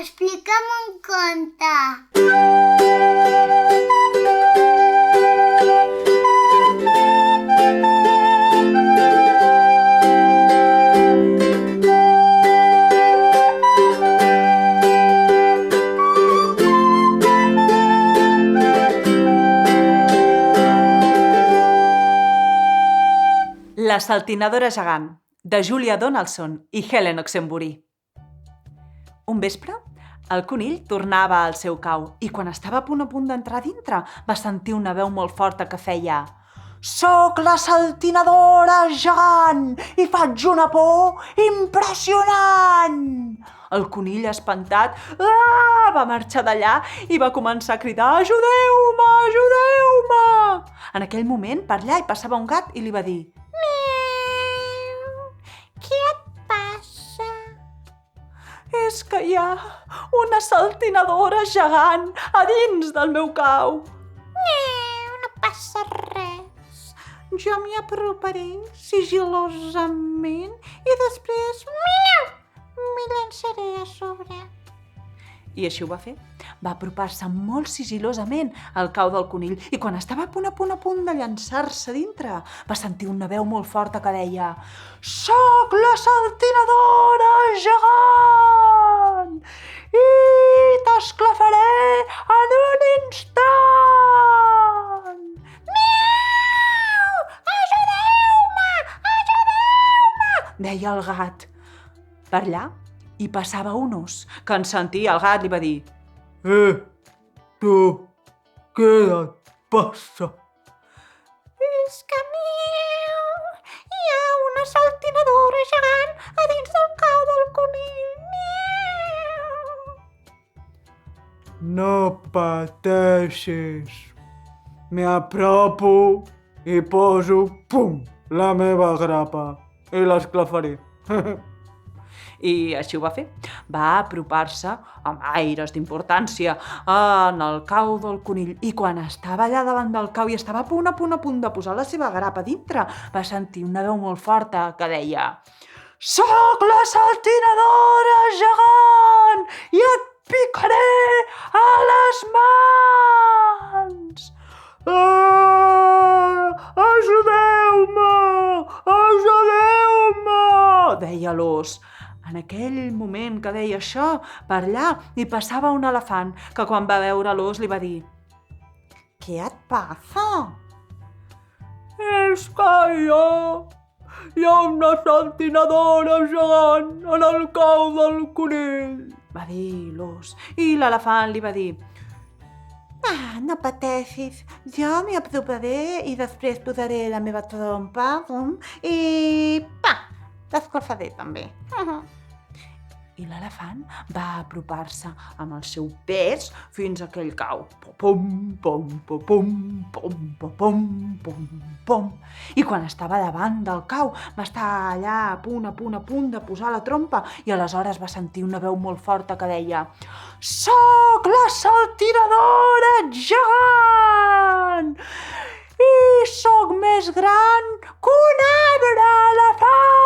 Explica'm un conte. La saltinadora gegant, de Julia Donaldson i Helen Oxenbury. Un vespre, el conill tornava al seu cau i quan estava a punt d'entrar dintre va sentir una veu molt forta que feia «Soc la saltinadora gegant i faig una por impressionant!» El conill, espantat, va marxar d'allà i va començar a cridar «Ajudeu-me, ajudeu-me!» En aquell moment, per allà hi passava un gat i li va dir Què et passa? «És que hi ha una saltinadora gegant a dins del meu cau. No passa res. Jo m'hi aproparé sigil·losament i després M'hi llançaré a sobre. I així ho va fer. Va apropar-se molt sigil·losament al cau del conill i quan estava a punt de llançar-se dintre va sentir una veu molt forta que deia «Soc la saltinadora gegant i t'esclafaré en un instant!» Miau! Ajudeu-me! Ajudeu-me! deia el gat. Per allà hi passava un os que en sentir el gat li va dir Tu, què et passa? És que hi ha una saltinadora gegant a dins del cau del conill. No pateixis. M'hi apropo i poso, pum, la meva grapa i l'esclafaré. I així ho va fer. Va apropar-se amb aires d'importància en el cau del conill i quan estava allà davant del cau i estava a punt de posar la seva grapa dintre, va sentir una veu molt forta que deia «Soc la saltinadora gegant i et picaré a les mans!» Ajudeu-me! Ajudeu-me! deia l'os. En aquell moment que deia això, per allà hi passava un elefant que quan va veure l'os li va dir «Què et passa?» És que hi ha una saltinadora gegant en el cau del conill. va dir l'os. I l'elefant li va dir No pateixis, jo m'hi aproparé i després posaré la meva trompa i t'esclafaré també. I l'elefant va apropar-se amb el seu pes fins a aquell cau. Pom, pom, pom, pom, pom, pom, pom, pom, pom. I quan estava davant del cau va estar allà a punt de posar la trompa i aleshores va sentir una veu molt forta que deia «Soc la saltinadora gegant i soc més gran que un arbre elefant!»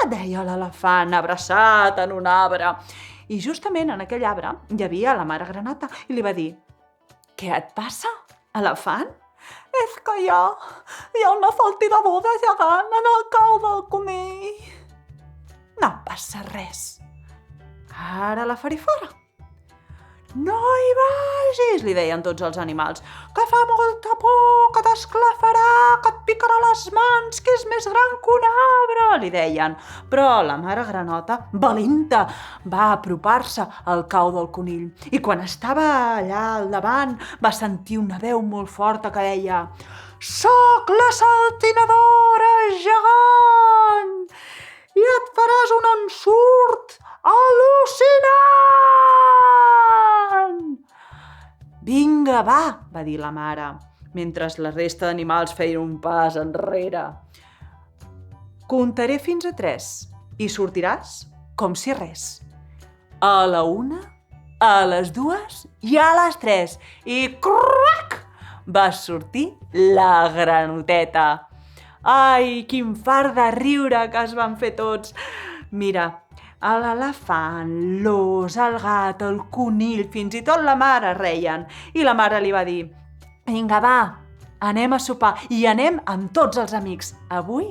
deia l'elefant abraçat en un arbre. I justament en aquell arbre hi havia la mare granota i li va dir «Què et passa, elefant?» «És que hi ha una saltinadora gegant en el cau del conill». «No passa res. Ara la faré fora». «No hi vagis», li deien tots els animals, «que fa molta por, que t'esclafarà, que et picarà les mans, que és més gran que un arbre», li deien. Però la mare granota, valenta, va apropar-se al cau del conill i quan estava allà al davant va sentir una veu molt forta que deia «Soc la saltinadora gegant i et faràs un ensurt al·lucinant!» «Vinga, va dir la mare, mentre la resta d'animals feien un pas enrere. «Comptaré fins a 3 i sortiràs com si res. A la 1, a les 2 i a les 3. I crac! Va sortir la granoteta. Ai, quin fart de riure que es van fer tots. Mira, l'elefant, l'ós, el gat, el conill, fins i tot la mare reien. I la mare li va dir: vinga, va, anem a sopar i anem amb tots els amics. Avui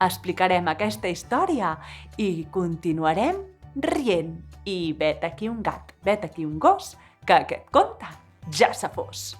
explicarem aquesta història i continuarem rient. I vet aquí un gat, vet aquí un gos, que aquest conte ja s'ha fos.